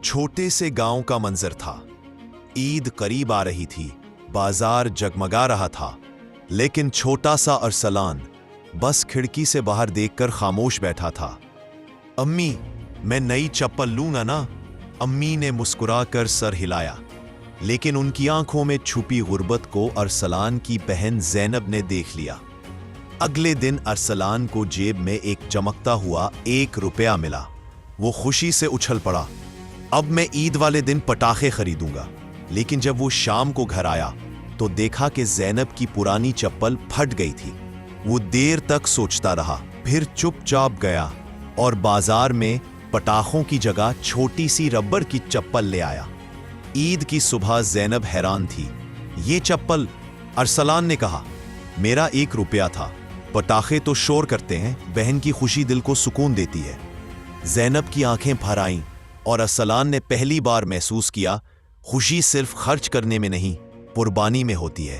छोटे से गांव का मंजर था। ईद करीब आ रही थी, बाजार जगमगा रहा था, लेकिन छोटा सा अरसलान बस खिड़की से बाहर देखकर खामोश बैठा था। अम्मी, मैं नई चप्पल लूंगा ना? अम्मी ने मुस्कुराकर सर हिलाया, लेकिन उनकी आंखों में छुपी गुर्बत को अरसलान की बहन ज़ैनब ने देख लिया। अगले दिन अरसलान को जेब में एक चमकता हुआ 1 रुपया मिला। वो खुशी से उछल पड़ा, अब मैं ईद वाले दिन पटाखे खरीदूंगा। लेकिन जब वो शाम को घर आया तो देखा कि ज़ैनब की पुरानी चप्पल फट गई थी। वो देर तक सोचता रहा, फिर चुपचाप गया और बाजार में पटाखों की जगह छोटी सी रबर की चप्पल ले आया। ईद की सुबह ज़ैनब हैरान थी। ये चप्पल? अरसलान ने कहा, मेरा 1 रुपया था। पटाखे तो शोर करते हैं, बहन की खुशी दिल को सुकून देती है। ज़ैनब की आंखें भर आईं और अरसलान ने पहली बार महसूस किया, खुशी सिर्फ खर्च करने में नहीं, कुर्बानी में होती है।